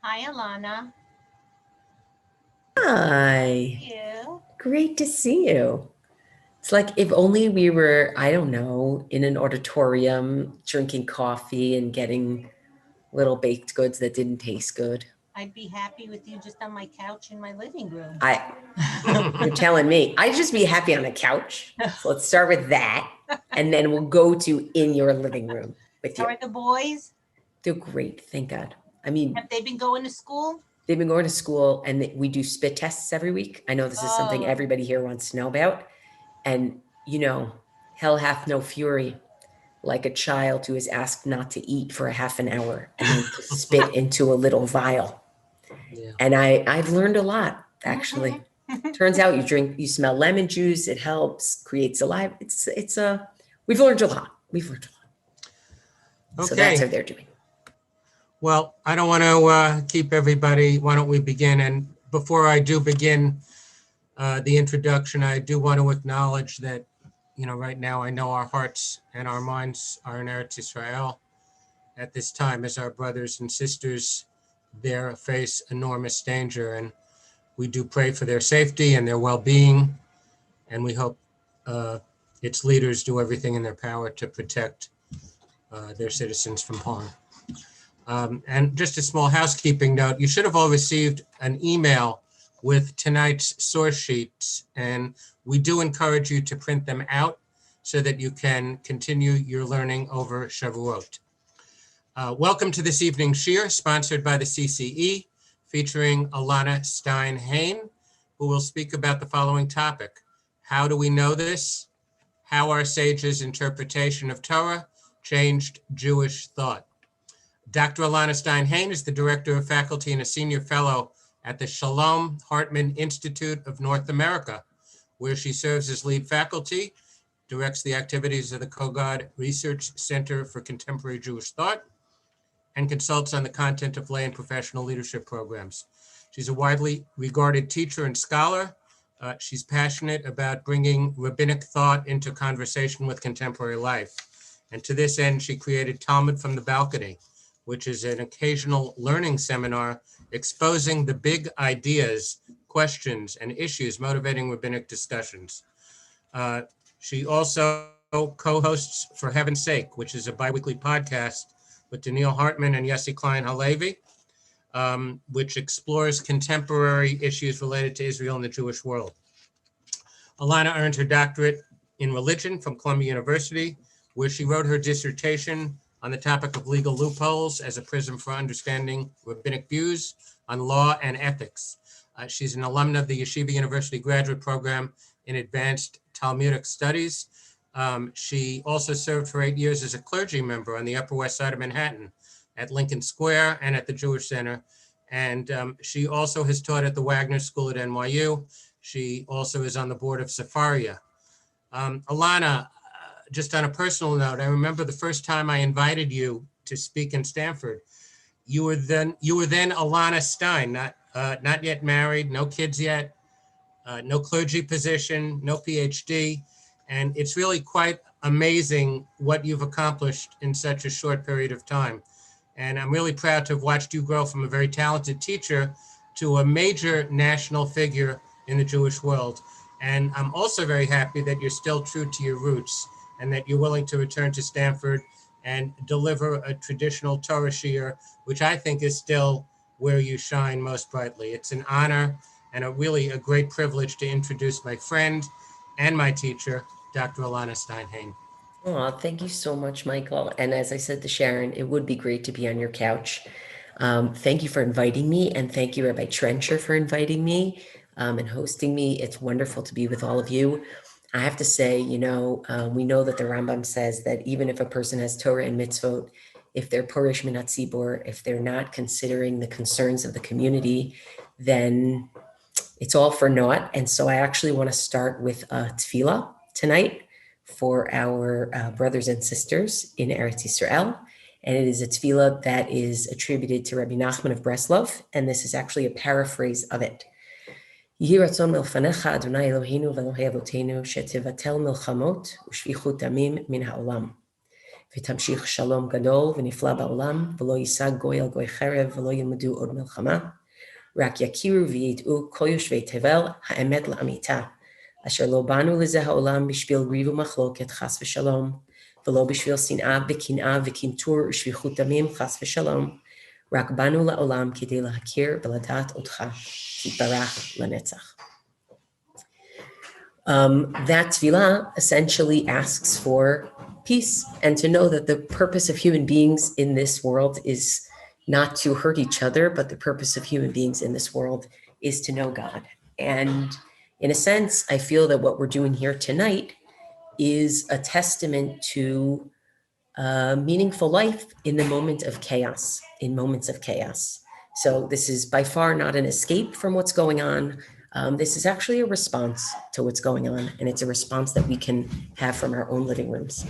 Hi, Elana. Hi, You. great to see you. It's like if only we were, I don't know, in an auditorium drinking coffee and getting little baked goods that didn't taste good. I'd be happy with you just on my couch in my living room. I, you're telling me, I'd just be happy on a couch. So let's start with that, and then we'll go to in your living room with How you. are the boys? They're great, thank God. I mean, Have they been going to school? they've been going to school and we do spit tests every week. I know this is something Oh, everybody here wants to know about. And, hell hath no fury like a child who is asked not to eat for a half an hour and then to spit into a little vial. Yeah. And I've learned a lot, actually. Turns out you smell lemon juice, it helps, creates alive. We've learned a lot. We've learned a lot. So that's Okay. how they're doing. Well, I don't want to keep everybody. Why don't we begin? And before I do begin the introduction, I do want to acknowledge that, right now I know our hearts and our minds are in Eretz Israel at this time as our brothers and sisters there face enormous danger. And we do pray for their safety and their well-being. And we hope its leaders do everything in their power to protect their citizens from harm. And just a small housekeeping note, you should have all received an email with tonight's source sheets, and we do encourage you to print them out so that you can continue your learning over Shavuot. Welcome to this evening's shir, sponsored by the CCE, featuring Elana Stein Hain, who will speak about the following topic. How do we know this? How our sages' interpretation of Torah changed Jewish thought. Dr. Elana Stein Hain is the Director of Faculty and a Senior Fellow at the Shalom Hartman Institute of North America, where she serves as lead faculty, directs the activities of the Kogod Research Center for Contemporary Jewish Thought, and consults on the content of lay and professional leadership programs. She's a widely regarded teacher and scholar. She's passionate about bringing rabbinic thought into conversation with contemporary life. And to this end, she created Talmud from the Balcony, which is an occasional learning seminar exposing the big ideas, questions, and issues motivating rabbinic discussions. She also co-hosts For Heaven's Sake, which is a biweekly podcast with Daniel Hartman and Yossi Klein Halevi, which explores contemporary issues related to Israel and the Jewish world. Elana earned her doctorate in religion from Columbia University, where she wrote her dissertation on the topic of legal loopholes as a prism for understanding rabbinic views on law and ethics. She's an alumna of the Yeshiva University Graduate Program in Advanced Talmudic Studies. She also served for 8 years as a clergy member on the Upper West Side of Manhattan at Lincoln Square and at the Jewish Center. And she also has taught at the Wagner School at NYU. She also is on the board of Sefaria. Elana, just on a personal note, I remember the first time I invited you to speak in Stanford. You were then Elana Stein, not yet married, no kids yet, no clergy position, no PhD, and it's really quite amazing what you've accomplished in such a short period of time. And I'm really proud to have watched you grow from a very talented teacher to a major national figure in the Jewish world. And I'm also very happy that you're still true to your roots and that you're willing to return to Stanford and deliver a traditional Torah shiur, which I think is still where you shine most brightly. It's an honor and really a great privilege to introduce my friend and my teacher, Dr. Elana Stein Hain. Oh, thank you so much, Michael. And as I said to Sharon, it would be great to be on your couch. Thank you for inviting me, and thank you, Rabbi Trencher, for inviting me and hosting me. It's wonderful to be with all of you. I have to say, we know that the Rambam says that even if a person has Torah and mitzvot, if they're Porish Minat Tzibor, if they're not considering the concerns of the community, then it's all for naught. And so I actually want to start with a tefillah tonight for our brothers and sisters in Eretz Yisrael. And it is a tefillah that is attributed to Rabbi Nachman of Breslov. And this is actually a paraphrase of it. Yehi ratzon milfanecha Adonai Eloheinu v'Elohei Avotenu shetivatel milchamot u'shvichut damim min ha'olam. ותמשיך שלום גדול ונפלא בעולם, ולא יישא גוי על גוי חרב, ולא ילמדו עוד מלחמה, רק יכירו וידעו כל יושבי תבל האמת לאמיתה, אשר לא באנו לזה העולם בשביל ריב ומחלוקת חס ושלום, ולא בשביל שנאה וקנאה וקנטור ושפיכות דמים חס ושלום, רק באנו לעולם כדי להכיר ולדעת אותך, תתברך לנצח. That tefillah essentially asks for peace and to know that the purpose of human beings in this world is not to hurt each other, but the purpose of human beings in this world is to know God. And in a sense, I feel that what we're doing here tonight is a testament to a meaningful life in the moment of chaos, in moments of chaos. So this is by far not an escape from what's going on. This is actually a response to what's going on, and it's a response that we can have from our own living rooms.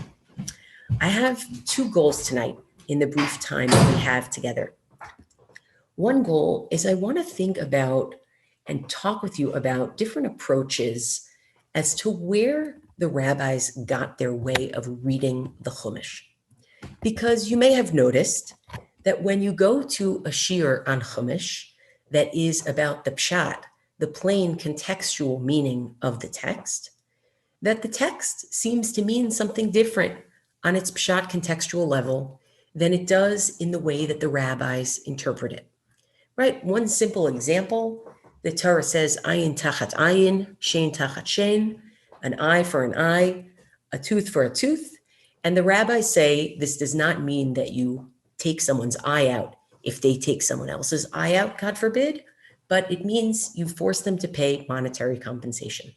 I have two goals tonight in the brief time that we have together. One goal is I want to think about and talk with you about different approaches as to where the rabbis got their way of reading the Chumash. Because you may have noticed that when you go to a shiur on Chumash that is about the pshat, the plain contextual meaning of the text, that the text seems to mean something different on its pshat contextual level than it does in the way that the rabbis interpret it. Right? One simple example, the Torah says, ayin tachat ayin, shein tachat shein, an eye for an eye, a tooth for a tooth. And the rabbis say this does not mean that you take someone's eye out if they take someone else's eye out, God forbid, but it means you force them to pay monetary compensation.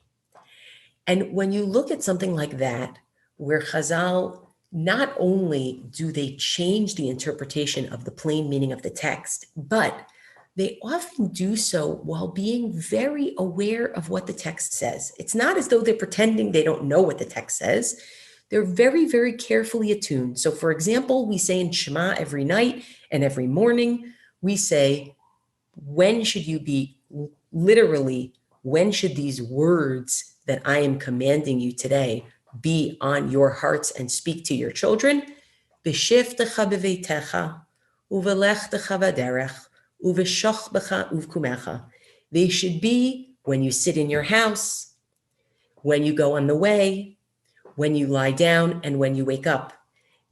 And when you look at something like that, where Chazal, not only do they change the interpretation of the plain meaning of the text, but they often do so while being very aware of what the text says. It's not as though they're pretending they don't know what the text says. They're very, very carefully attuned. So for example, we say in Shema every night and every morning, we say, when should you be, literally, when should these words that I am commanding you today be on your hearts and speak to your children? B'shivtecha b'veitecha, uvelechtecha v'derech, uveshachbecha uvkumecha. They should be when you sit in your house, when you go on the way, when you lie down, and when you wake up.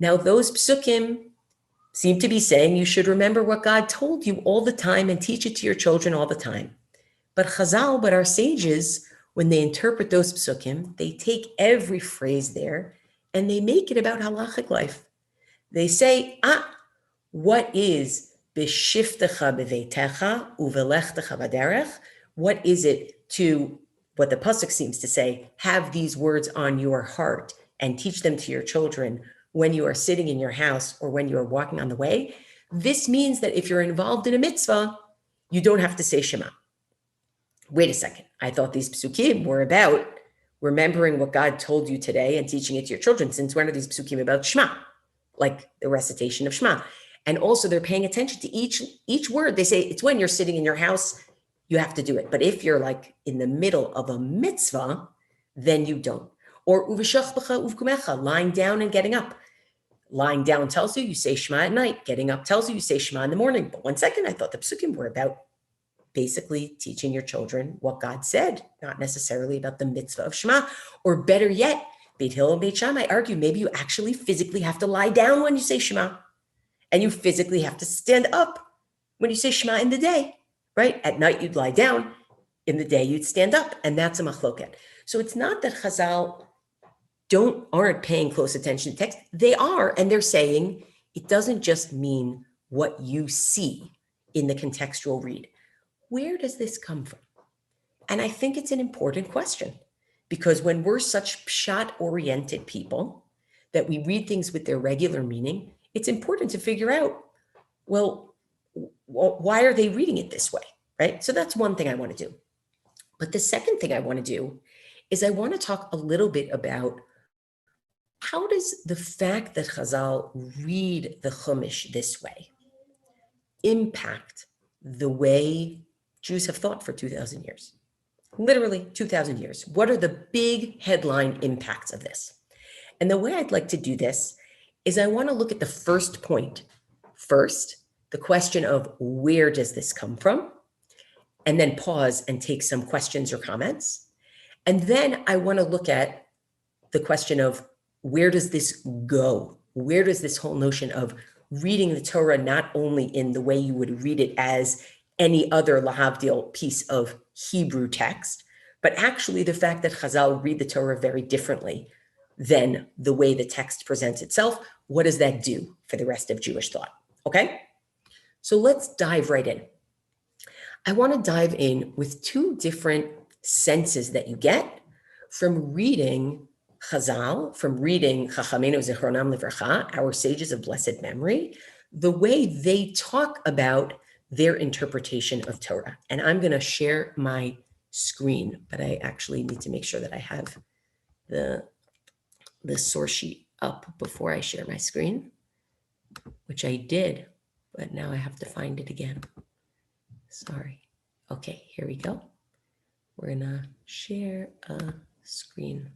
Now, those psukim seem to be saying you should remember what God told you all the time and teach it to your children all the time. But Chazal, but our sages, when they interpret those psukim, they take every phrase there and they make it about halachic life. They say, what is b'shiftecha b'veitecha uvelechtecha v'derech? What is it to, what the pasuk seems to say, have these words on your heart and teach them to your children when you are sitting in your house or when you are walking on the way? This means that if you're involved in a mitzvah, you don't have to say Shema. Wait a second. I thought these psukim were about remembering what God told you today and teaching it to your children. Since when are these psukim about Shema? Like the recitation of Shema. And also they're paying attention to each word. They say it's when you're sitting in your house, you have to do it. But if you're like in the middle of a mitzvah, then you don't. Or uveshachbecha uvkumecha, lying down and getting up. Lying down tells you say Shema at night. Getting up tells you say Shema in the morning. But 1 second, I thought the psukim were about basically teaching your children what God said, not necessarily about the mitzvah of Shema. Or better yet, Beit Hillel and Beit Shammai argue maybe you actually physically have to lie down when you say Shema. And you physically have to stand up when you say Shema in the day, right? At night, you'd lie down. In the day, you'd stand up. And that's a machloket. So it's not that Chazal aren't paying close attention to text. They are, and they're saying it doesn't just mean what you see in the contextual read. Where does this come from? And I think it's an important question, because when we're such pshat-oriented people that we read things with their regular meaning, it's important to figure out, well, why are they reading it this way, right? So that's one thing I want to do. But the second thing I want to do is I want to talk a little bit about how does the fact that Chazal read the Chumash this way impact the way Jews have thought for 2,000 years? Literally 2,000 years. What are the big headline impacts of this? And the way I'd like to do this is I want to look at the first point first, the question of where does this come from? And then pause and take some questions or comments. And then I want to look at the question of where does this go? Where does this whole notion of reading the Torah not only in the way you would read it as any other lahavdil piece of Hebrew text, but actually the fact that Chazal read the Torah very differently than the way the text presents itself, what does that do for the rest of Jewish thought? Okay, so let's dive right in. I want to dive in with two different senses that you get from reading Chazal, from reading Chachamenu Zichronam Livracha, our sages of blessed memory, the way they talk about their interpretation of Torah. And I'm going to share my screen, but I actually need to make sure that I have the source sheet up before I share my screen, which I did, but now I have to find it again. Sorry. Okay, here we go. We're gonna share a screen.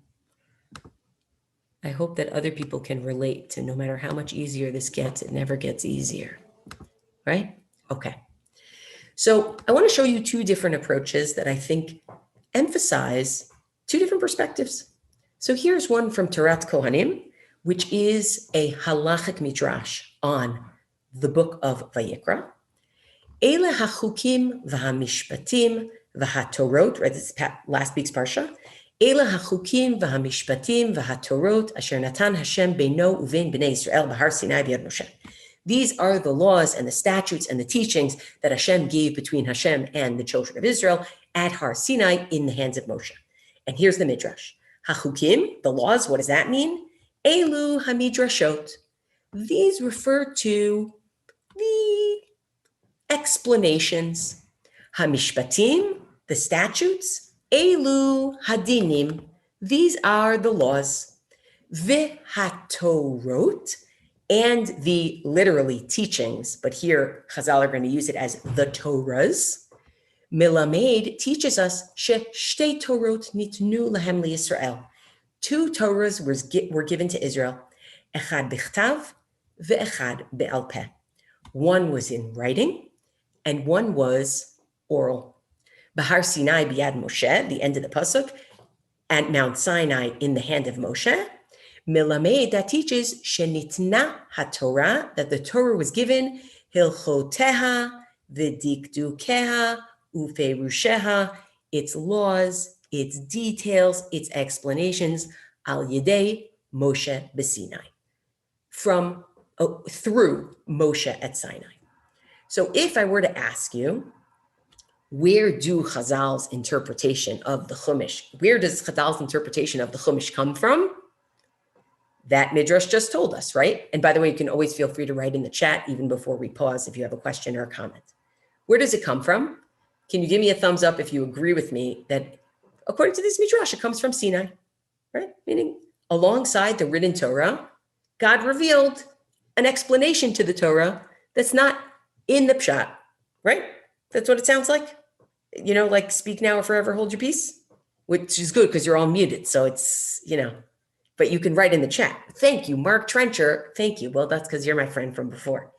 I hope that other people can relate to no matter how much easier this gets, it never gets easier, right? Okay. So I want to show you two different approaches that I think emphasize two different perspectives. So here's one from Torat Kohanim, which is a halachic midrash on the book of Vayikra. Ele hachukim v'hamishpatim v'hatorot, right, this is last week's parsha. Ele hachukim v'hamishpatim v'hatorot asher natan Hashem beino uvein b'nei Yisrael b'har Sinai b'yad Moshe. These are the laws and the statutes and the teachings that Hashem gave between Hashem and the children of Israel at Har Sinai in the hands of Moshe. And here's the midrash. Hachukim, the laws, what does that mean? Elu hamidrashot. These refer to the explanations. Hamishpatim, the statutes. Elu hadinim, these are the laws. V'hatorot, and the literally teachings, but here Chazal are going to use it as the Torahs. Milamed teaches us shtei Torot nitnu lahem liYisrael. Two Torahs were given to Israel. Echad b'chtav ve'echad be'al peh. One was in writing and one was oral. Bahar Sinai biyad Moshe, the end of the pasuk, at Mount Sinai in the hand of Moshe. Milamed, that teaches shenitna haTorah, that the Torah was given hilchoteha v'dikdukeha uferusheha, its laws, its details, its explanations, al yedei Moshe b'Sinai, through Moshe at Sinai. So if I were to ask you, where do Chazal's interpretation of the Chumash, where does Chazal's interpretation of the Chumash come from? That midrash just told us, right? And by the way, you can always feel free to write in the chat even before we pause if you have a question or a comment. Where does it come from? Can you give me a thumbs up if you agree with me that according to this midrash, it comes from Sinai, right? Meaning alongside the written Torah, God revealed an explanation to the Torah that's not in the pshat, right? That's what it sounds like. You know, like speak now or forever hold your peace, which is good because you're all muted. So it's, but you can write in the chat. Thank you, Mark Trencher. Thank you. Well, that's because you're my friend from before.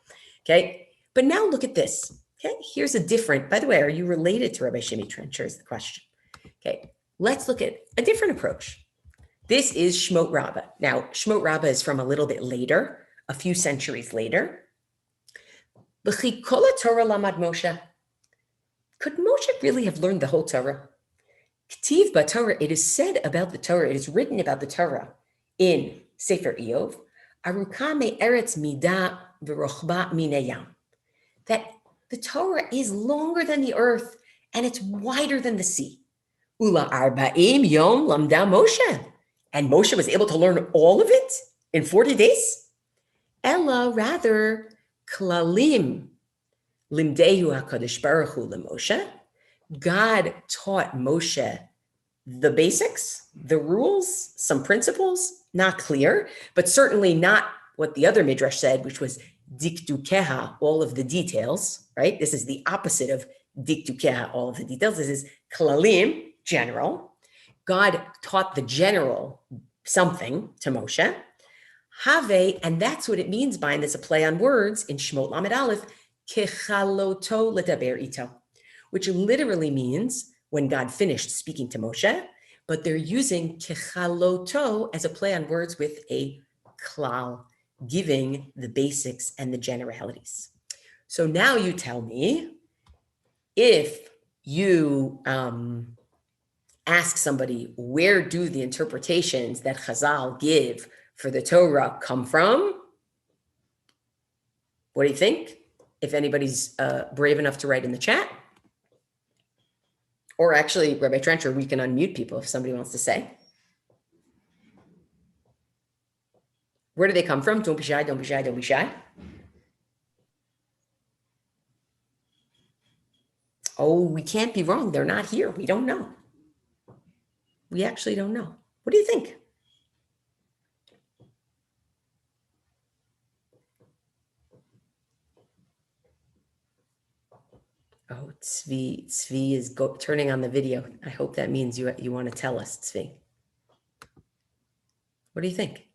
Okay. But now look at this. Okay. Here's a different, by the way, are you related to Rabbi Shimi Trencher is the question. Okay. Let's look at a different approach. This is Shmot Rabbah. Now, Shmot Rabbah is from a little bit later, a few centuries later. B'chi kol Torah lamad Moshe. Could Moshe really have learned the whole Torah? K'tiv b'Torah, it is said about the Torah, it is written about the Torah in Sefer Iyov, Aruka me'eretz midah v'rochba minayam, that the Torah is longer than the earth and it's wider than the sea. Ula arba'im yom lamda Moshe, and Moshe was able to learn all of it in 40 days. Ella, rather, klalim limdehu hakadosh baruch hu leMoshe. God taught Moshe the basics, the rules, some principles, not clear, but certainly not what the other midrash said, which was dikdukeha, all of the details, right? This is the opposite of dikdukeha, all of the details. This is klalim, general. God taught the general something to Moshe. Have, and that's what it means by, and there's a play on words in Shemot Lamed Aleph, kechaloto ledaber ito, which literally means when God finished speaking to Moshe, but they're using kechaloto as a play on words with a klal, giving the basics and the generalities. So now you tell me, if you ask somebody, where do the interpretations that Chazal give for the Torah come from? What do you think? If anybody's brave enough to write in the chat. Or actually, Rabbi Trencher, we can unmute people if somebody wants to say. Where do they come from? Don't be shy, don't be shy, don't be shy. Oh, we can't be wrong. They're not here. We don't know. We actually don't know. What do you think? Oh, Tzvi is turning on the video. I hope that means you want to tell us, Tzvi. What do you think?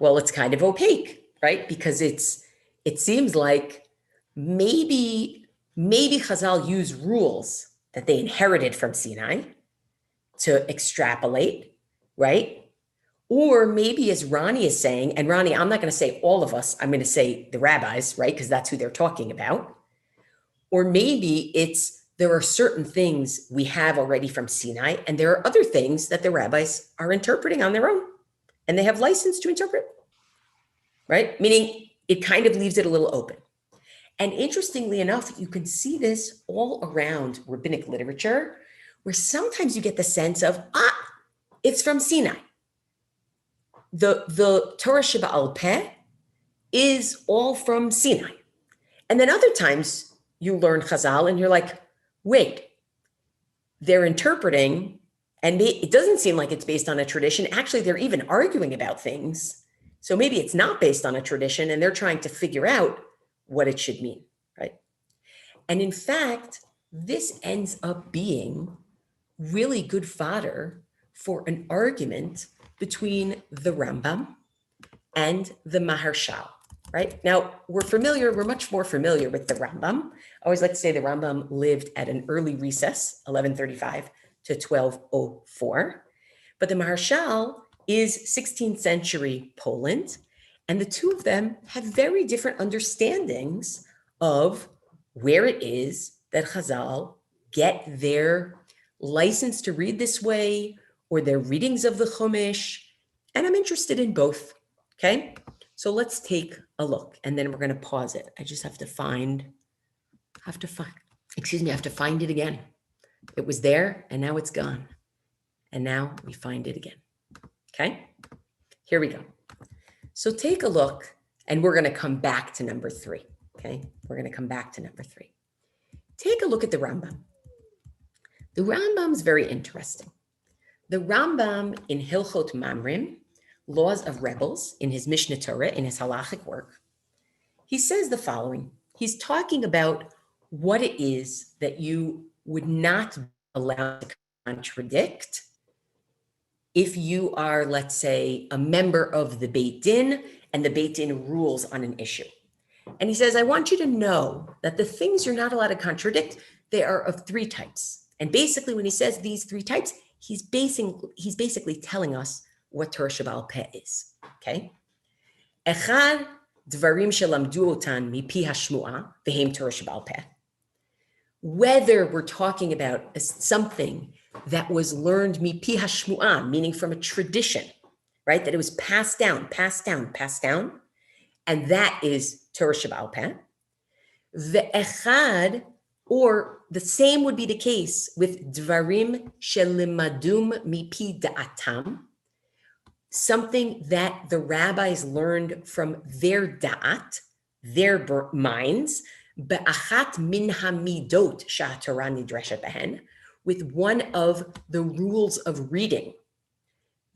Well, it's kind of opaque, right? Because it seems like maybe Chazal use rules that they inherited from Sinai to extrapolate, right? Or maybe, as Ronnie is saying, and Ronnie, I'm not going to say all of us, I'm going to say the rabbis, right? Because that's who they're talking about. Or maybe there are certain things we have already from Sinai, and there are other things that the rabbis are interpreting on their own, and they have license to interpret, right? Meaning it kind of leaves it a little open. And interestingly enough, you can see this all around rabbinic literature, where sometimes you get the sense of, it's from Sinai. The Torah Sheba'al Peh is all from Sinai. And then other times you learn Chazal and you're like, wait, they're interpreting, and it doesn't seem like it's based on a tradition. Actually, they're even arguing about things. So maybe it's not based on a tradition and they're trying to figure out what it should mean, right? And in fact, this ends up being really good fodder for an argument between the Rambam and the Maharshal, right? Now, we're much more familiar with the Rambam. I always like to say the Rambam lived at an early recess, 1135 to 1204. But the Maharshal is 16th century Poland, and the two of them have very different understandings of where it is that Chazal get their license to read this way, or their readings of the Chumash, and I'm interested in both, okay? So let's take a look, and then we're going to pause it. I just have to find it again. It was there, and now it's gone. And now we find it again, okay? Here we go. So take a look, and we're going to come back to number 3, okay? We're going to come back to number 3. Take a look at the Rambam. The Rambam is very interesting. The Rambam in Hilchot Mamrim, Laws of Rebels, in his Mishnah Torah, in his halachic work, he says the following. He's talking about what it is that you would not allow to contradict if you are, let's say, a member of the Beit Din and the Beit Din rules on an issue. And he says, I want you to know that the things you're not allowed to contradict, they are of 3 types. And basically, when he says these 3 types, he's basically telling us what Torah Sheba'al Peh is, okay? Echad dvarim shelamdu otan mipi hashmu'a v'hem Torah Sheba'al Peh. Whether we're talking about something that was learned mipi hashmu'a, meaning from a tradition, right? That it was passed down, and that is Torah Sheba'al Peh. Ve'echad, or the same would be the case with dvarim shelimadum mipi da'atam, something that the rabbis learned from their da'at, their minds, be'achat min hamidot sha'atorah nidreshet behen, with one of the rules of reading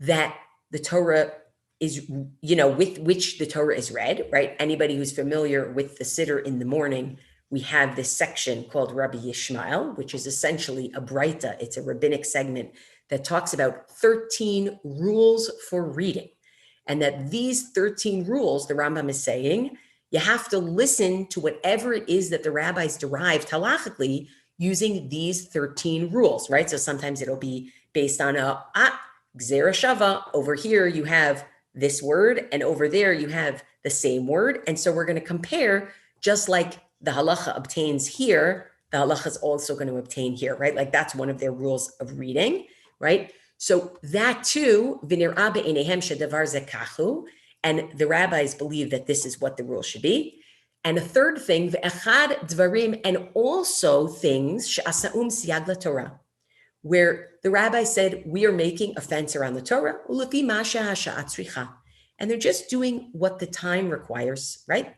that the Torah is, with which the Torah is read, right? Anybody who's familiar with the Siddur in the morning, we have this section called Rabbi Yishmael, which is essentially a Braita. It's a rabbinic segment that talks about 13 rules for reading. And that these 13 rules, the Rambam is saying, you have to listen to whatever it is that the rabbis derived halachically using these 13 rules, right? So sometimes it'll be based on Gzera Shava. Over here, you have this word, and over there, you have the same word. And so we're going to compare, just like the halacha obtains here, the halacha is also going to obtain here, right? Like that's one of their rules of reading, right? So that too, v'nir'a be'enehem shedavar ze kachu, and the rabbis believe that this is what the rule should be. And a third thing, v'echad dvarim, and also things she'asa'um siyag laTorah, where the rabbi said, we are making a fence around the Torah, u'lefi ma she'hasha'at tzricha, and they're just doing what the time requires, right?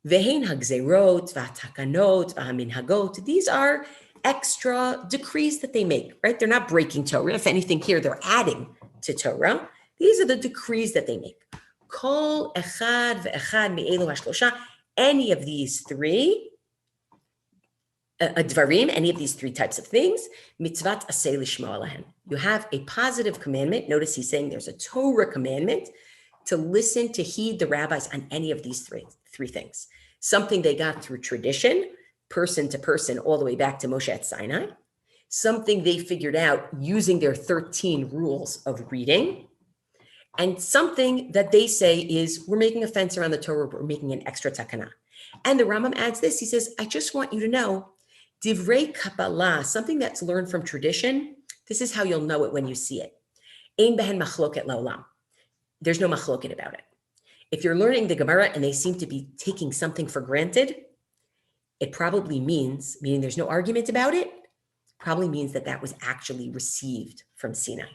Ve'hein hagzerot, v'atakanot, v'haminhagot, these are extra decrees that they make, right? They're not breaking Torah. If anything here, they're adding to Torah. These are the decrees that they make. Kol echad ve'echad me'elu hashlosha, any of these three, dvarim, any of these three types of things, mitzvat aseh lishmo alahen. You have a positive commandment. Notice he's saying there's a Torah commandment to listen, to heed the rabbis on any of these three things. Something they got through tradition, person to person, all the way back to Moshe at Sinai. Something they figured out using their 13 rules of reading. And something that they say is, we're making a fence around the Torah, we're making an extra takana. And the Rambam adds this, he says, I just want you to know, divrei Kabbalah, something that's learned from tradition, this is how you'll know it when you see it. Ein behen machloket laolam. There's no machloket about it. If you're learning the Gemara and they seem to be taking something for granted, it probably means, meaning there's no argument about it, probably means that that was actually received from Sinai.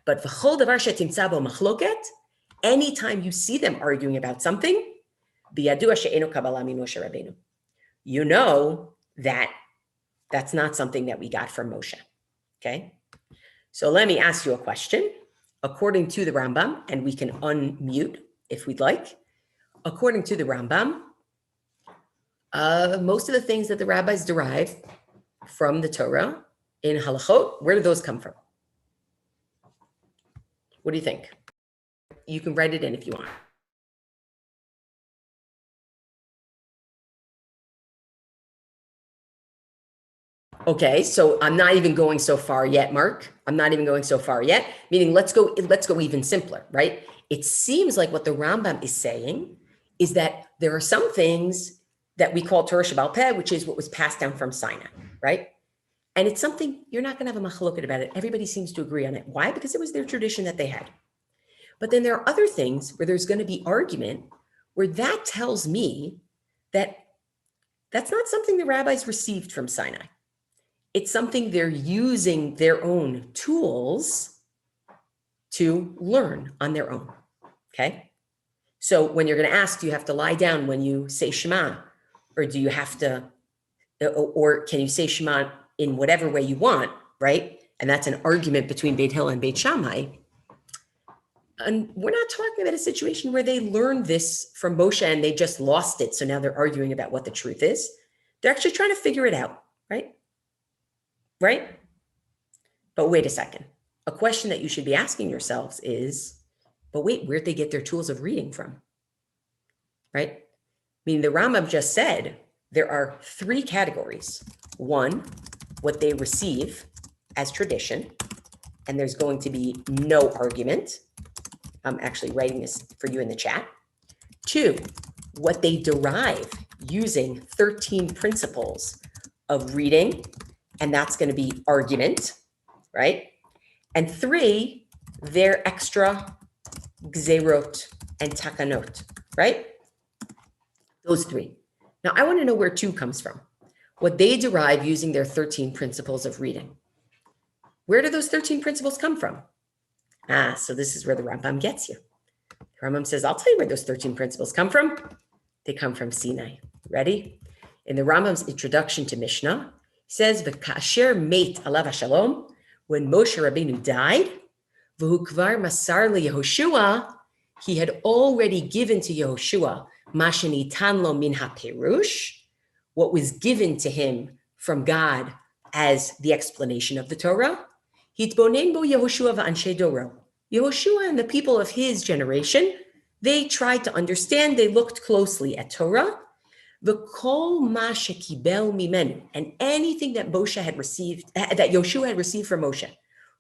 But v'chol davar shetimtza bo machloket, anytime you see them arguing about something, biyadua she'enu kabbalah min Moshe Rabbeinu, you know that that's not something that we got from Moshe, okay? So let me ask you a question. According to the Rambam, and we can unmute if we'd like, according to the Rambam, most of the things that the rabbis derive from the Torah in halachot, where do those come from? What do you think? You can write it in if you want. Okay, so I'm not even going so far yet, Mark. I'm not even going so far yet, meaning let's go even simpler, right? It seems like what the Rambam is saying is that there are some things that we call Torah Sheba'al Peh, which is what was passed down from Sinai, right? And it's something you're not going to have a machloket about it. Everybody seems to agree on it. Why? Because it was their tradition that they had. But then there are other things where there's going to be argument where that tells me that that's not something the rabbis received from Sinai. It's something they're using their own tools to learn on their own, okay? So when you're going to ask, do you have to lie down when you say Shema? Or do you have to, or can you say Shema in whatever way you want, right? And that's an argument between Beit Hillel and Beit Shammai. And we're not talking about a situation where they learned this from Moshe and they just lost it. So now they're arguing about what the truth is. They're actually trying to figure it out, right? Right? But wait a second. A question that you should be asking yourselves is, but wait, where'd they get their tools of reading from? Right? Meaning the Rambam just said there are three categories. One, what they receive as tradition, and there's going to be no argument. I'm actually writing this for you in the chat. Two, what they derive using 13 principles of reading, and that's going to be argument, right? And three, their extra gzerot and takanot, right? Those three. Now, I want to know where two comes from. What they derive using their 13 principles of reading. Where do those 13 principles come from? So this is where the Rambam gets you. The Rambam says, I'll tell you where those 13 principles come from. They come from Sinai. Ready? In the Rambam's introduction to Mishnah, he says, "V'kasher meit alav hashalom," when Moshe Rabbeinu died, v'hu kvar masar leYehoshua, he had already given to Yehoshua ma shenitan lo min haperush, what was given to him from God as the explanation of the Torah. Hitbonen bo Yehoshua v'anshe doro. Yehoshua and the people of his generation, they tried to understand, they looked closely at Torah, V'kol ma shekibel mimenu, and anything that Moshe had received, that Yoshua had received from Moshe,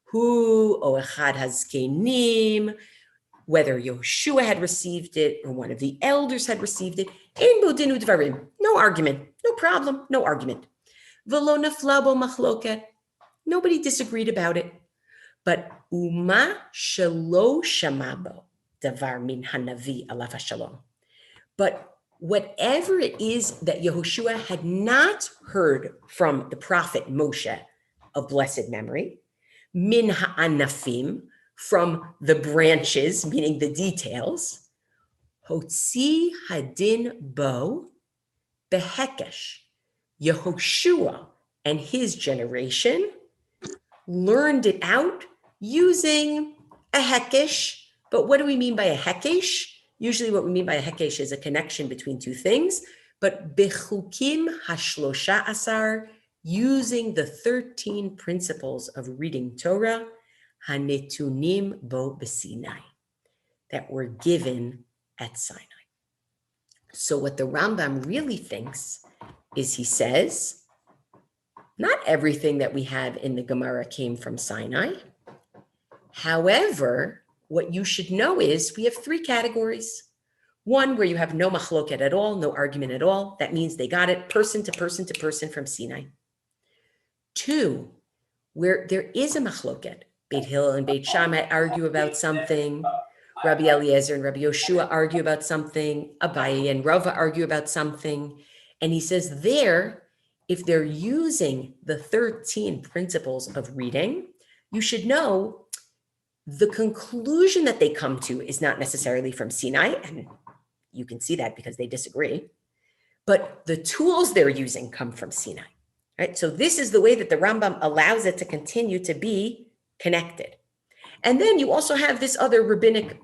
hu o echad hazkenim, whether Yoshua had received it or one of the elders had received it, ein bo dinu dvarim, no argument, no problem, no argument. V'lo nafla bo machloket, nobody disagreed about it. But uma shelo shamabo davar min hanavi alav hashalom. But whatever it is that Yehoshua had not heard from the prophet Moshe of blessed memory, min ha'anafim, from the branches, meaning the details, hotzi hadin bo behekesh. Yehoshua and his generation learned it out using a hekesh. But what do we mean by a hekesh? Usually what we mean by a hekesh is a connection between two things. But bechukim hashlosha asar, using the 13 principles of reading Torah, hanetunim bo b'Sinai, that were given at Sinai. So what the Rambam really thinks is, he says, not everything that we have in the Gemara came from Sinai. However, what you should know is we have three categories. One, where you have no machloket at all, no argument at all. That means they got it person to person to person from Sinai. Two, where there is a machloket. Beit Hillel and Beit Shammai argue about something. Rabbi Eliezer and Rabbi Yoshua argue about something. Abaye and Rava argue about something. And he says there, if they're using the 13 principles of reading, you should know the conclusion that they come to is not necessarily from Sinai, and you can see that because they disagree, but the tools they're using come from Sinai, right? So this is the way that the Rambam allows it to continue to be connected. And then you also have this other rabbinic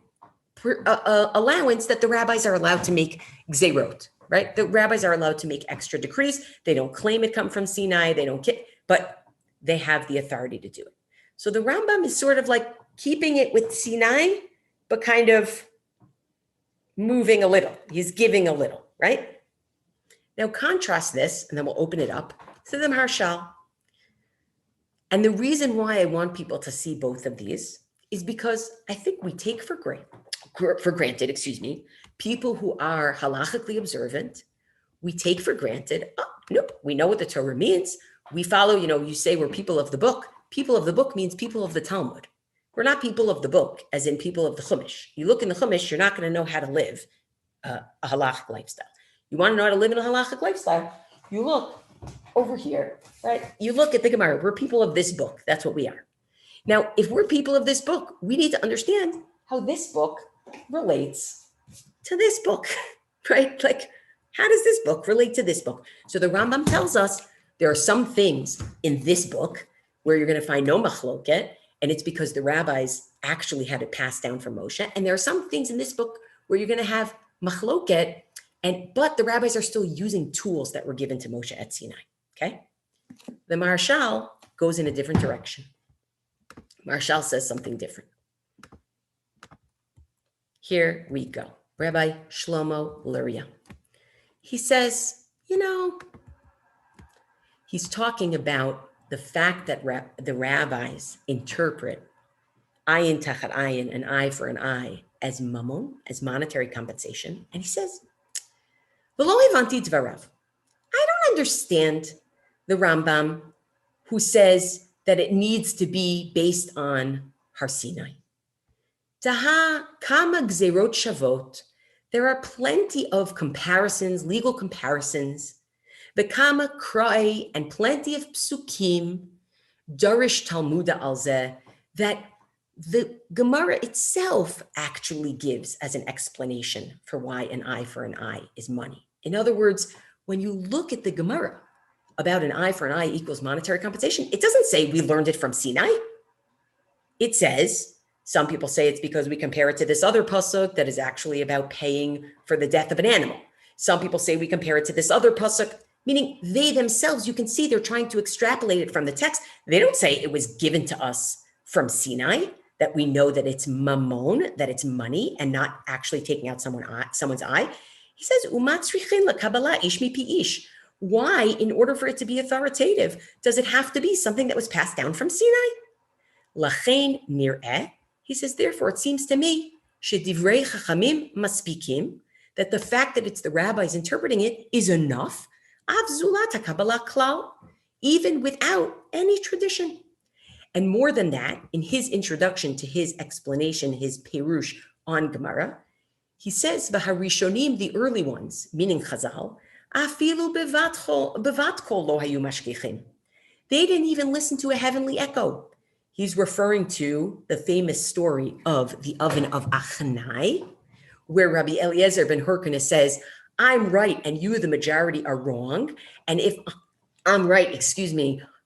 allowance that the rabbis are allowed to make gzerot, right? The rabbis are allowed to make extra decrees. They don't claim it come from Sinai, but they have the authority to do it. So the Rambam is sort of like keeping it with Sinai, but kind of moving a little. He's giving a little, right? Now contrast this, and then we'll open it up to the Maharshal. And the reason why I want people to see both of these is because I think we take for granted, people who are halachically observant. We take for granted, we know what the Torah means. We follow, you say we're people of the book. People of the book means people of the Talmud. We're not people of the book, as in people of the Chumash. You look in the Chumash, you're not going to know how to live a halachic lifestyle. You want to know how to live in a halachic lifestyle? You look over here, right? You look at the Gemara. We're people of this book. That's what we are. Now, if we're people of this book, we need to understand how this book relates to this book, right? Like, how does this book relate to this book? So the Rambam tells us there are some things in this book where you're going to find no machloket, and it's because the rabbis actually had it passed down from Moshe. And there are some things in this book where you're going to have machloket, but the rabbis are still using tools that were given to Moshe at Sinai, okay? The Maharshal goes in a different direction. Maharshal says something different. Here we go. Rabbi Shlomo Luria. He says, he's talking about the fact that the rabbis interpret ayin tachat ayin, an eye for an eye, as mammon, as monetary compensation. And he says, V'lo hivanti dvarav. I don't understand the Rambam who says that it needs to be based on Har Sinai. Taha kama gzerot shavot. There are plenty of comparisons, legal comparisons, V'kama krai, and plenty of psukim, darish talmuda alzeh, that the Gemara itself actually gives as an explanation for why an eye for an eye is money. In other words, when you look at the Gemara about an eye for an eye equals monetary compensation, it doesn't say we learned it from Sinai. It says, some people say it's because we compare it to this other pasuk that is actually about paying for the death of an animal. Some people say we compare it to this other pasuk, meaning they themselves, you can see they're trying to extrapolate it from the text. They don't say it was given to us from Sinai. that we know that it's mammon, that it's money, and not actually taking out someone's eye. He says, "Umatzrichin lekabala ish mipi ish." Why, in order for it to be authoritative, does it have to be something that was passed down from Sinai? Lachein nir'eh. He says, therefore, it seems to me, shedivrei chachamim maspikim, that the fact that it's the rabbis interpreting it is enough, av zulat hakabala klal, even without any tradition. And more than that, in his introduction to his explanation, his perush on Gemara, he says, "V'harishonim, the early ones, meaning Chazal, afilu bevat kol lo hayu mashgichim." They didn't even listen to a heavenly echo. He's referring to the famous story of the oven of Achanai, where Rabbi Eliezer ben Hyrcanus says, "I'm right and you, the majority, are wrong. And if I'm right,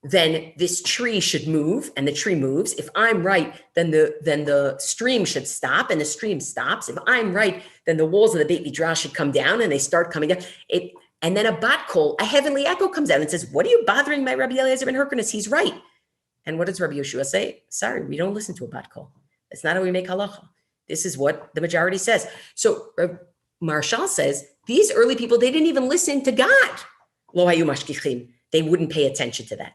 then this tree should move, and the tree moves. If I'm right, then the stream should stop, and the stream stops. If I'm right, then the walls of the Beit Midrash should come down, and they start coming down." And then a bat kol, a heavenly echo, comes out and says, "What are you bothering my Rabbi Eliezer ben Hyrcanus? He's right." And what does Rabbi Yeshua say? "Sorry, we don't listen to a bat kol. That's not how we make halacha. This is what the majority says." So Marshall says, these early people, they didn't even listen to God. Lo hayu mashgichim. They wouldn't pay attention to that.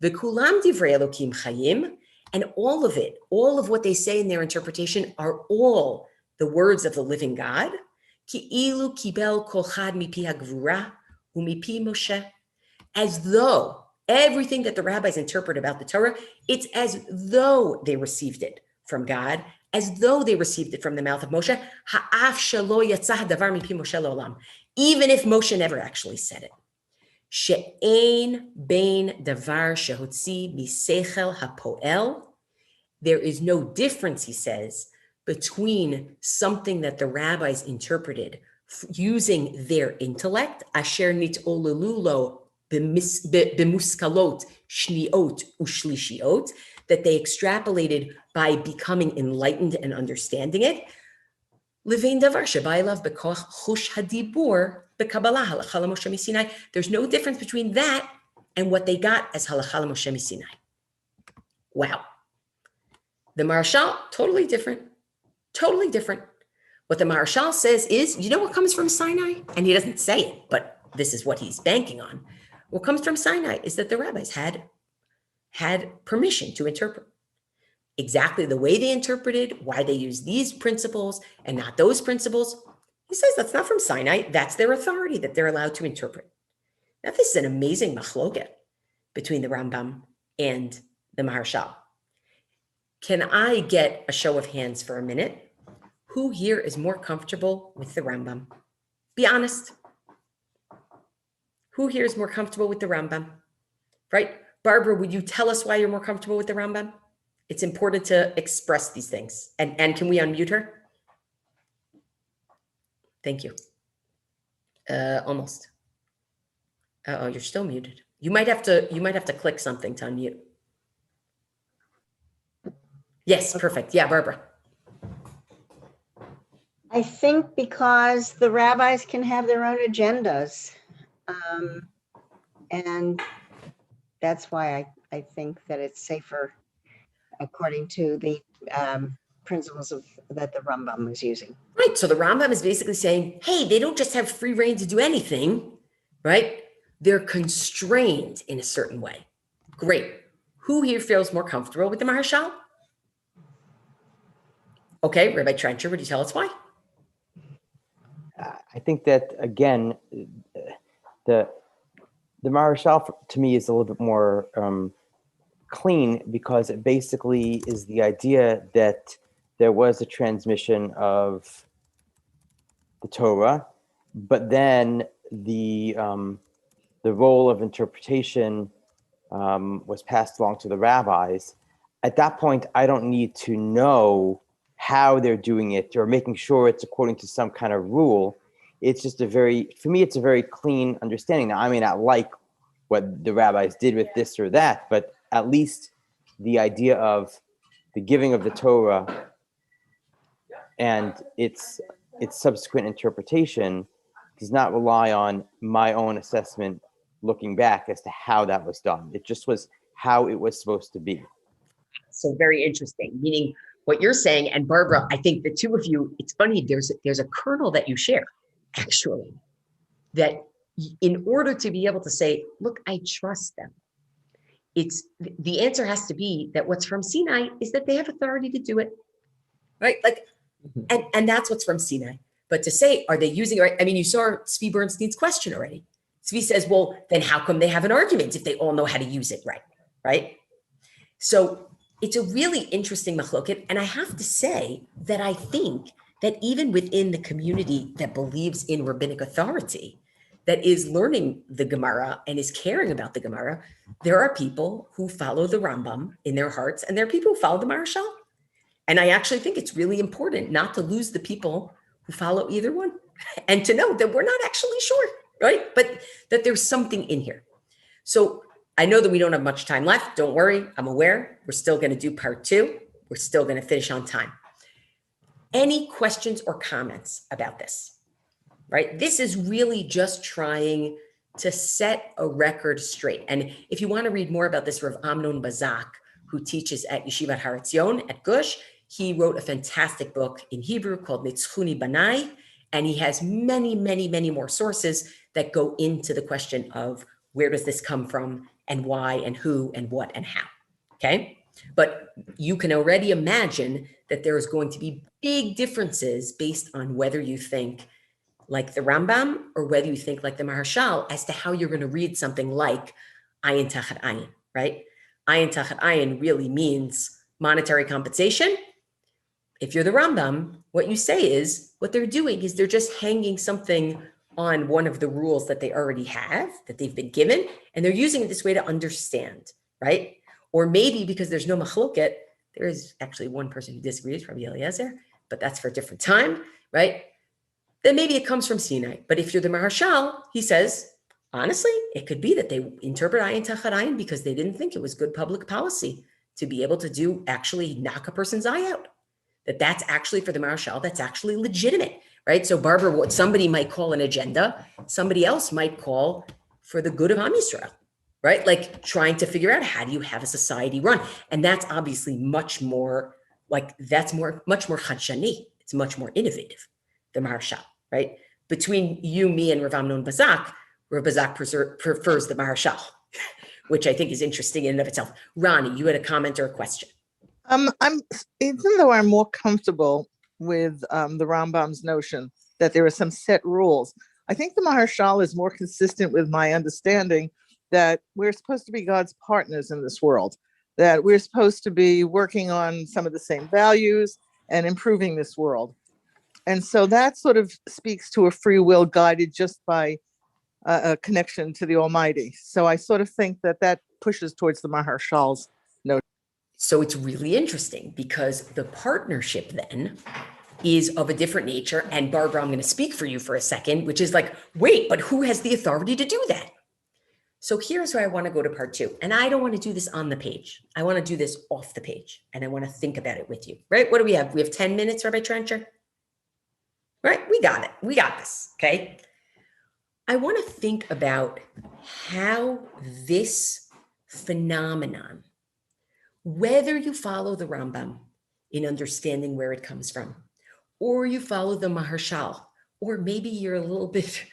V'kulam divrei Elokim chayim, and all of it, all of what they say in their interpretation are all the words of the living God. Ki'ilu kibel kol chad mipi hagvura umipi Moshe, as though everything that the rabbis interpret about the Torah, it's as though they received it from God, as though they received it from the mouth of Moshe. Ha'af shelo yatzah davar mipi Moshe le'olam, even if Moshe never actually said it. She'ein bein davar shehotzi misechel hapoel. There is no difference, he says, between something that the rabbis interpreted using their intellect, asher nit'olelu b'muskalot shniot ushlishiot, that they extrapolated by becoming enlightened and understanding it. Levein davar she'ba'elav b'koach chush hadibur b'kabbalah halacha l'Moshe miSinai. There's no difference between that and what they got as halacha l'Moshe miSinai. Wow. The Maharshal, totally different. Totally different. What the Maharshal says is, you know what comes from Sinai? And he doesn't say it, but this is what he's banking on. What comes from Sinai is that the rabbis had permission to interpret exactly the way they interpreted, why they used these principles and not those principles. He says that's not from Sinai. That's their authority that they're allowed to interpret. Now, this is an amazing machloket between the Rambam and the Maharshal. Can I get a show of hands for a minute? Who here is more comfortable with the Rambam? Be honest. Who here is more comfortable with the Rambam? Right? Barbara, would you tell us why you're more comfortable with the Rambam? It's important to express these things. And can we unmute her? Thank you. Almost. Oh, you're still muted. You might have to click something to unmute. Yes, perfect. Yeah, Barbara. I think because the rabbis can have their own agendas. And that's why I think that it's safer according to the principles that the Rambam was using. Right. So the Rambam is basically saying, hey, they don't just have free reign to do anything, right? They're constrained in a certain way. Great. Who here feels more comfortable with the Maharshal? Okay, Rabbi Trencher, would you tell us why? I think that, again, the Maharshal to me is a little bit more clean, because it basically is the idea that there was a transmission of the Torah, but then the role of interpretation was passed along to the rabbis. At that point, I don't need to know how they're doing it or making sure it's according to some kind of rule. It's just for me, it's a very clean understanding. Now, I may not like what the rabbis did with this or that, but at least the idea of the giving of the Torah and its subsequent interpretation does not rely on my own assessment looking back as to how that was done. It just was how it was supposed to be. So very interesting, meaning what you're saying, and Barbara, I think the two of you, it's funny, there's a kernel that you share, actually, that in order to be able to say, look, I trust them, it's the answer has to be that what's from Sinai is that they have authority to do it, right? Like, and that's what's from Sinai. But to say, are they using it right? I mean, you saw Zvi Bernstein's question already. Zvi says, well, then how come they have an argument if they all know how to use it right, right? So it's a really interesting machloket. And I have to say that I think that even within the community that believes in rabbinic authority, that is learning the Gemara and is caring about the Gemara, there are people who follow the Rambam in their hearts, and there are people who follow the Maharshal. And I actually think it's really important not to lose the people who follow either one, and to know that we're not actually sure, right? But that there's something in here. So I know that we don't have much time left. Don't worry, I'm aware. We're still going to do part 2. We're still going to finish on time. Any questions or comments about this, right? This is really just trying to set a record straight. And if you want to read more about this, Rav Amnon Bazak, who teaches at Yeshivat Har Etzion at Gush, he wrote a fantastic book in Hebrew called Nitzchuni Banai, and he has many, many, many more sources that go into the question of where does this come from and why and who and what and how, okay? But you can already imagine that there is going to be big differences based on whether you think like the Rambam or whether you think like the Maharshal as to how you're going to read something like Ayin Tachat Ayin, right? Ayin Tachat Ayin really means monetary compensation. If you're the Rambam, what you say is, what they're doing is they're just hanging something on one of the rules that they already have, that they've been given, and they're using it this way to understand, right? Or maybe because there's no machloket, there is actually one person who disagrees, Rabbi Eliezer, but that's for a different time, right? Then maybe it comes from Sinai. But if you're the Maharshal, he says, honestly, it could be that they interpret Ayin Tachat Ayin because they didn't think it was good public policy to be able to do actually knock a person's eye out. That's actually for the Maharshal, that's actually legitimate, right? So Barbara, what somebody might call an agenda, somebody else might call for the good of Am Yisrael, right? Like trying to figure out how do you have a society run? And that's obviously much more like, much more chadshani. It's much more innovative, the Maharshal, right? Between you, me, and Rav Amnon Bazak, Rav Bazak prefers the Maharshal, which I think is interesting in and of itself. Ronnie, you had a comment or a question. Even though I'm more comfortable with the Rambam's notion that there are some set rules, I think the Maharshal is more consistent with my understanding that we're supposed to be God's partners in this world, that we're supposed to be working on some of the same values and improving this world. And so that sort of speaks to a free will guided just by a connection to the Almighty. So I sort of think that pushes towards the Maharshal's notion. So it's really interesting because the partnership then is of a different nature. And Barbara, I'm going to speak for you for a second, which is like, wait, but who has the authority to do that? So here's where I want to go to part 2. And I don't want to do this on the page. I want to do this off the page. And I want to think about it with you, right? What do we have? We have 10 minutes, Rabbi Trencher? Right? We got it. We got this. Okay. I want to think about how this phenomenon, whether you follow the Rambam in understanding where it comes from, or you follow the Maharshal, or maybe you're a little bit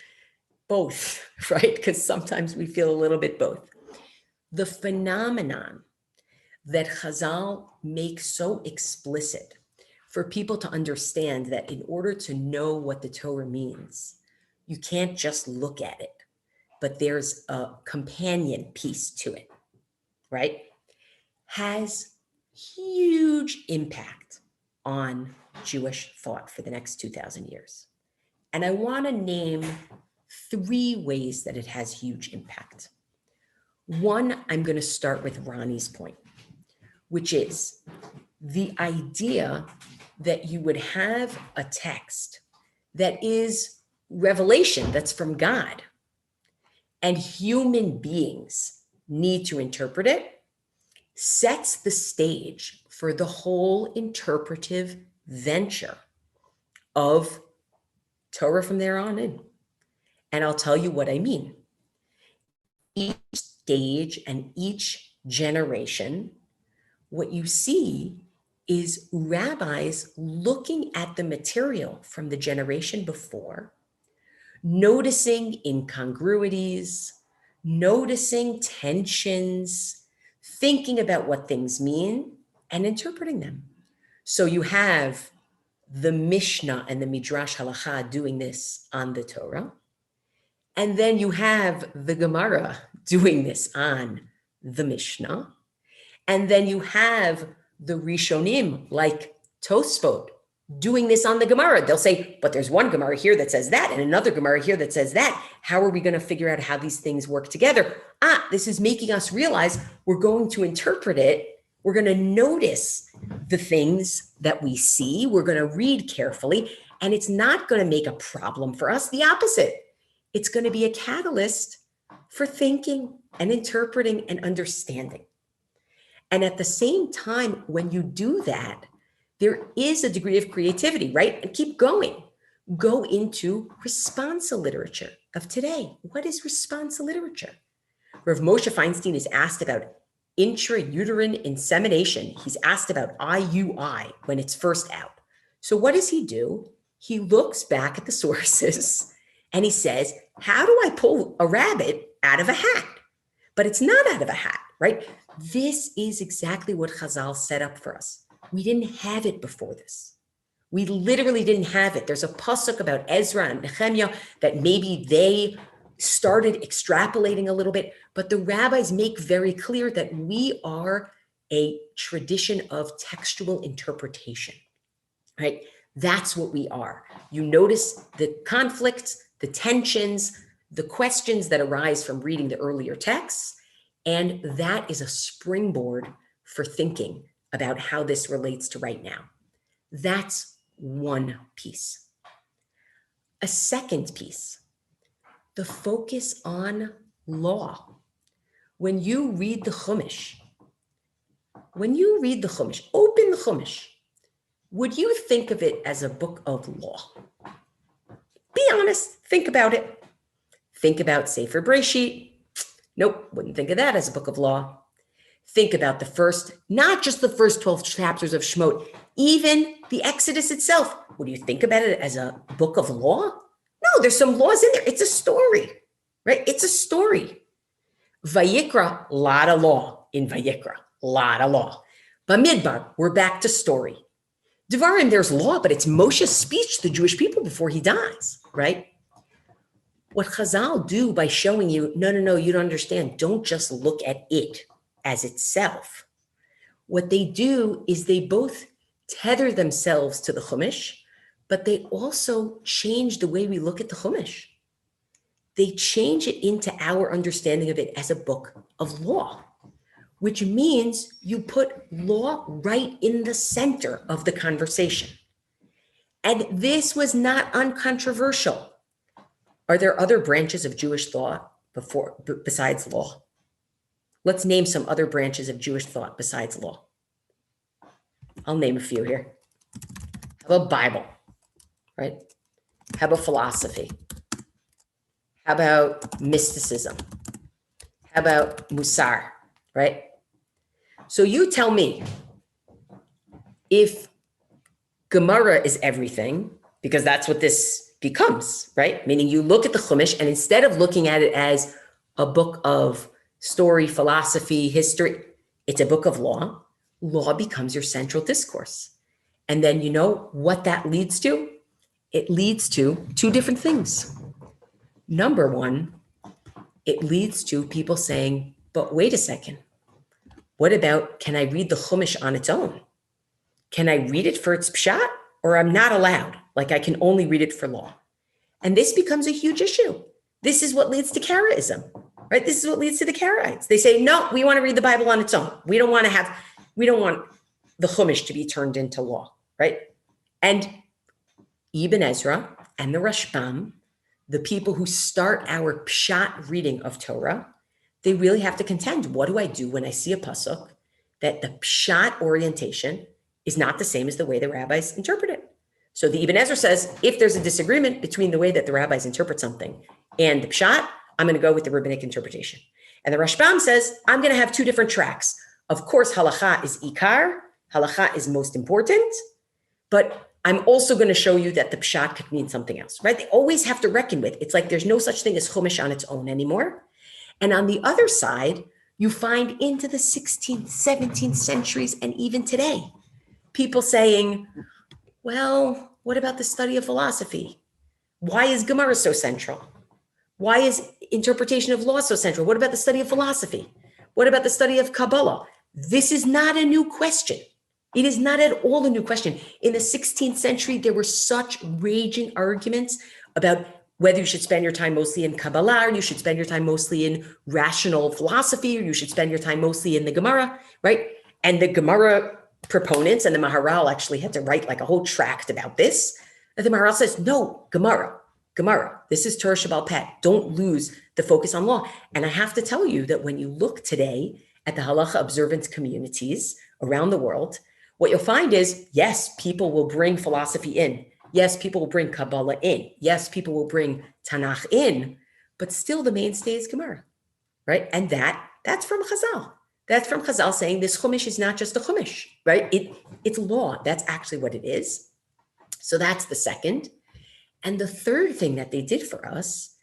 both, right? Because sometimes we feel a little bit both. The phenomenon that Chazal makes so explicit for people to understand that in order to know what the Torah means, you can't just look at it, but there's a companion piece to it, right? Has huge impact on Jewish thought for the next 2,000 years. And I want to name 3 ways that it has huge impact. One, I'm going to start with Ronnie's point, which is the idea that you would have a text that is revelation, that's from God, and human beings need to interpret it, sets the stage for the whole interpretive venture of Torah from there on in. And I'll tell you what I mean. Each stage and each generation, what you see is rabbis looking at the material from the generation before, noticing incongruities, noticing tensions, thinking about what things mean, and interpreting them. So you have the Mishnah and the Midrash Halacha doing this on the Torah. And then you have the Gemara doing this on the Mishnah. And then you have the Rishonim, like Tosfot, doing this on the Gemara. They'll say, but there's one Gemara here that says that, and another Gemara here that says that. How are we going to figure out how these things work together? This is making us realize we're going to interpret it. We're going to notice the things that we see. We're going to read carefully, and it's not going to make a problem for us. The opposite. It's going to be a catalyst for thinking and interpreting and understanding. And at the same time, when you do that, there is a degree of creativity, right? And keep going. Go into responsa literature of today. What is responsa literature? Rav Moshe Feinstein is asked about intrauterine insemination. He's asked about IUI when it's first out. So what does he do? He looks back at the sources and he says, how do I pull a rabbit out of a hat? But it's not out of a hat, right? This is exactly what Chazal set up for us. We didn't have it before this. We literally didn't have it. There's a pasuk about Ezra and Nehemiah that maybe they started extrapolating a little bit, but the rabbis make very clear that we are a tradition of textual interpretation, right? That's what we are. You notice the conflicts, the tensions, the questions that arise from reading the earlier texts, and that is a springboard for thinking about how this relates to right now. That's one piece. A second piece, the focus on law. When you read the Chumash, open the Chumash, would you think of it as a book of law? Be honest, think about it. Think about Sefer Breshit. Nope, wouldn't think of that as a book of law. Think about not just the first 12 chapters of Shemot, even the Exodus itself. Would you think about it as a book of law? No, there's some laws in there. It's a story, right? It's a story. Vayikra, a lot of law in Vayikra, a lot of law. Bamidbar, we're back to story. Devarim, there's law, but it's Moshe's speech to the Jewish people before he dies, right? What Chazal do by showing you, no, you don't understand. Don't just look at it as itself. What they do is they both tether themselves to the Chumash, but they also change the way we look at the Chumash. They change it into our understanding of it as a book of law, which means you put law right in the center of the conversation. And this was not uncontroversial. Are there other branches of Jewish thought besides law? Let's name some other branches of Jewish thought besides law. I'll name a few here. How about Bible, right? How about philosophy? How about mysticism? How about Musar, right? So you tell me, if Gemara is everything, because that's what this becomes, right? Meaning you look at the Chumash, and instead of looking at it as a book of story, philosophy, history, it's a book of law. Law becomes your central discourse. And then you know what that leads to? It leads to two different things. Number one, it leads to people saying, but wait a second. What about, can I read the Chumash on its own? Can I read it for its pshat, or I'm not allowed? Like I can only read it for law. And this becomes a huge issue. This is what leads to Karaism, right? This is what leads to the Karaites. They say, no, we want to read the Bible on its own. We don't want the Chumash to be turned into law, right? And Ibn Ezra and the Rashbam, the people who start our pshat reading of Torah, they really have to contend, what do I do when I see a pasuk that the pshat orientation is not the same as the way the rabbis interpret it? So the Ibn Ezra says, if there's a disagreement between the way that the rabbis interpret something and the pshat, I'm going to go with the rabbinic interpretation. And the Rashbam says, I'm going to have two different tracks. Of course, halacha is ikar. halacha is most important, but I'm also going to show you that the pshat could mean something else, right? They always have to reckon with. It's like there's no such thing as chumash on its own anymore. And on the other side, you find into the 16th, 17th centuries, and even today, people saying, well, what about the study of philosophy? Why is Gemara so central? Why is interpretation of law so central? What about the study of philosophy? What about the study of Kabbalah? This is not a new question. It is not at all a new question. In the 16th century, there were such raging arguments about whether you should spend your time mostly in Kabbalah, or you should spend your time mostly in rational philosophy, or you should spend your time mostly in the Gemara, right? And the Gemara proponents and the Maharal actually had to write like a whole tract about this. And the Maharal says, no, Gemara. This is Torah Shabbal Peh. Don't lose the focus on law. And I have to tell you that when you look today at the halacha observance communities around the world, what you'll find is, yes, people will bring philosophy in. Yes, people will bring Kabbalah in. Yes, people will bring Tanakh in, but still the mainstay is Gemara, right? And that's from Chazal. That's from Chazal saying this chumash is not just a chumash, right? It's law. That's actually what it is. So that's the second. And the third thing that they did for us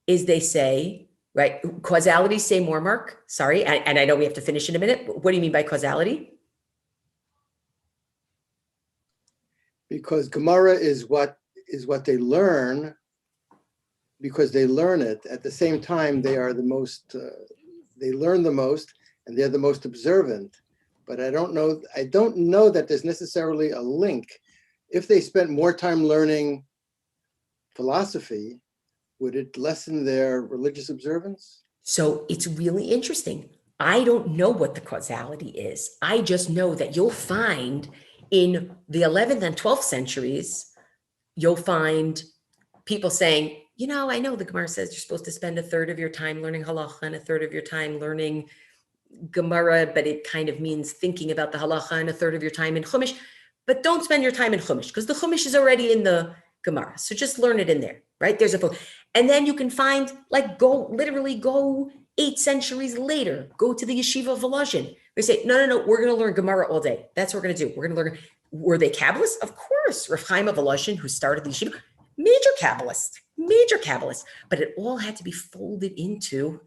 is they say, right, causality, say more, Mark. Sorry, and I know we have to finish in a minute. What do you mean by causality? Because Gemara is what they learn, because they learn it. At the same time, they are the most, they learn the most, and they're the most observant. But I don't know that there's necessarily a link. If they spent more time learning philosophy, would it lessen their religious observance? So it's really interesting. I don't know what the causality is. I just know that you'll find in the 11th and 12th centuries, you'll find people saying, you know, I know the Gemara says you're supposed to spend a third of your time learning halacha and a third of your time learning Gemara, but it kind of means thinking about the halacha and a third of your time in Chumash, but don't spend your time in Chumash because the Chumash is already in the Gemara. So just learn it in there, right? There's a, and then you can find like go 8 centuries later, go to the yeshiva of Volozhin. They say, no, we're going to learn Gemara all day. That's what we're going to do. We're going to learn. Were they Kabbalists? Of course. Rav Chaim of Volozhin, who started the yeshiva, major Kabbalist. But it all had to be folded into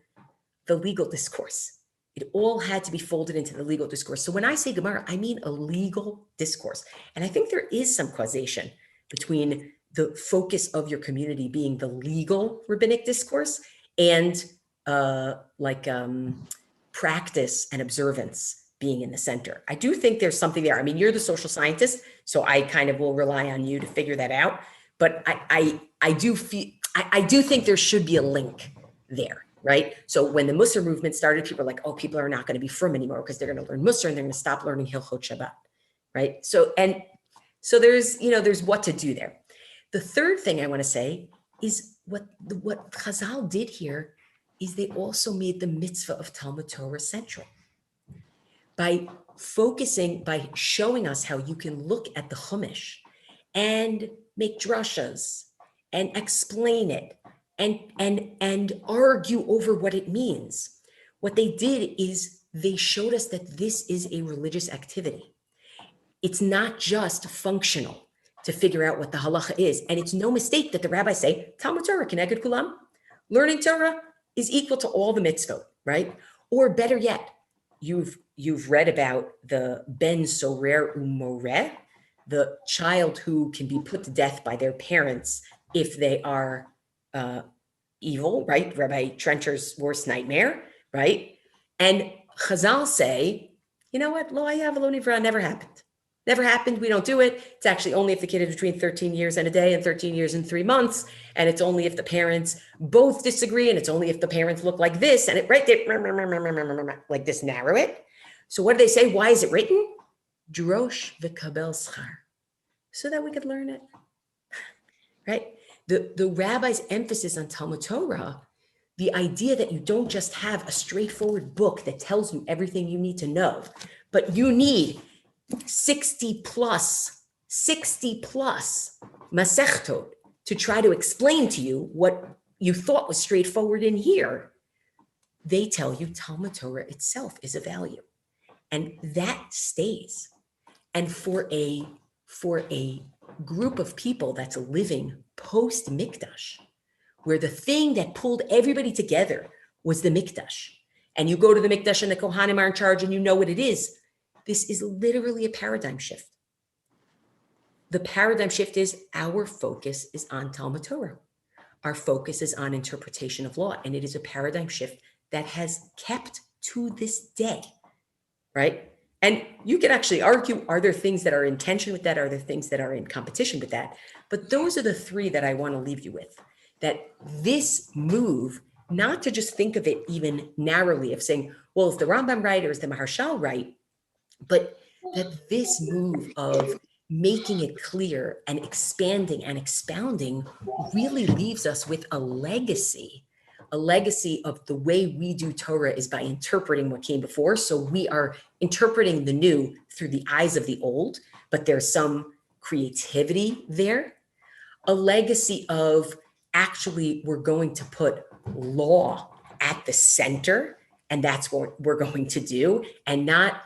the legal discourse. It all had to be folded into the legal discourse. So when I say Gemara, I mean a legal discourse. And I think there is some causation between the focus of your community being the legal rabbinic discourse and practice and observance being in the center. I do think there's something there. I mean, you're the social scientist, so I kind of will rely on you to figure that out. But I do think there should be a link there, right? So when the Musar movement started, people were like, oh, people are not going to be frum anymore because they're going to learn Musar and they're going to stop learning Hilchot Shabbat, right? So there's what to do there. The third thing I want to say is what Chazal did here is they also made the mitzvah of Talmud Torah central by showing us how you can look at the Chumash and make drashas and explain it and argue over what it means. What they did is they showed us that this is a religious activity. It's not just functional to figure out what the halacha is. And it's no mistake that the rabbis say, Talmud Torah, Keneged Kulam, learning Torah is equal to all the mitzvot, right? Or better yet, you've read about the Ben Sorer Umoreh, the child who can be put to death by their parents if they are evil, right? Rabbi Trencher's worst nightmare, right? And Chazal say, you know what? Lo haya v'lo nivra, never happened. Never happened. We don't do it. It's actually only if the kid is between 13 years and a day and 13 years and 3 months. And it's only if the parents both disagree. And it's only if the parents look like this and it right there, like this, narrow it. So what do they say? Why is it written? Drosh v'kabel schar. So that we could learn it, right? The rabbi's emphasis on Talmud Torah, the idea that you don't just have a straightforward book that tells you everything you need to know, but you need 60 plus masechtot to try to explain to you what you thought was straightforward in here. They tell you Talmud Torah itself is a value, and that stays. And for a group of people that's living post Mikdash, where the thing that pulled everybody together was the Mikdash, and you go to the Mikdash and the Kohanim are in charge and you know what it is. This is literally a paradigm shift. The paradigm shift is our focus is on Talmud Torah. Our focus is on interpretation of law, and it is a paradigm shift that has kept to this day, right? And you can actually argue, are there things that are in tension with that? Are there things that are in competition with that? But those are the three that I want to leave you with. That this move, not to just think of it even narrowly of saying, well, is the Rambam right or is the Maharshal right? But that this move of making it clear and expanding and expounding really leaves us with a legacy of the way we do Torah is by interpreting what came before. So we are interpreting the new through the eyes of the old, but there's some creativity there. A legacy of actually we're going to put law at the center, and that's what we're going to do, and not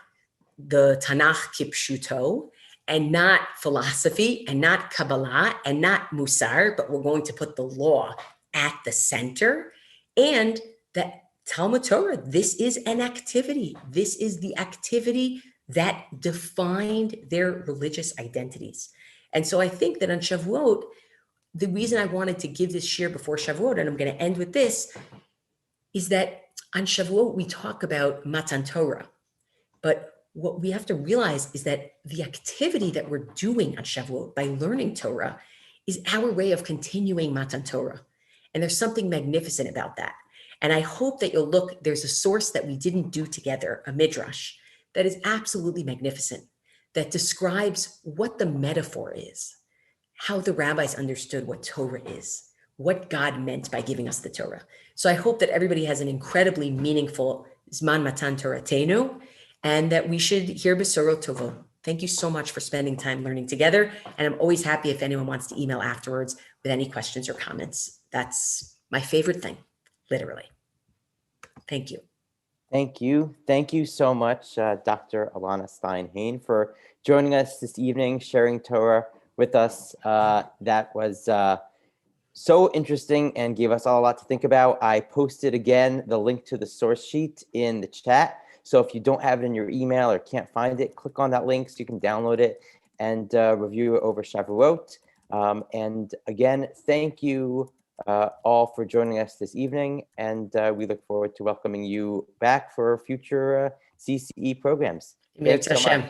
the Tanakh Kipshuto, and not philosophy, and not Kabbalah, and not Musar, but we're going to put the law at the center. And that Talmud Torah, this is an activity. This is the activity that defined their religious identities. And so I think that on Shavuot, the reason I wanted to give this share before Shavuot, and I'm going to end with this, is that on Shavuot, we talk about Matan Torah. But what we have to realize is that the activity that we're doing on Shavuot by learning Torah is our way of continuing Matan Torah. And there's something magnificent about that. And I hope that you'll look, there's a source that we didn't do together, a midrash, that is absolutely magnificent, that describes what the metaphor is, how the rabbis understood what Torah is, what God meant by giving us the Torah. So I hope that everybody has an incredibly meaningful Zman Matan Toratenu, and that we should hear Besorot Tovot. Thank you so much for spending time learning together. And I'm always happy if anyone wants to email afterwards with any questions or comments. That's my favorite thing, literally. Thank you. Thank you. Thank you so much, Dr. Elana Stein Hain, for joining us this evening, sharing Torah with us. That was so interesting and gave us all a lot to think about. I posted again the link to the source sheet in the chat. So if you don't have it in your email or can't find it, click on that link so you can download it and review it over Shavuot. And again, thank you all for joining us this evening. And we look forward to welcoming you back for future CCE programs. Thanks so much.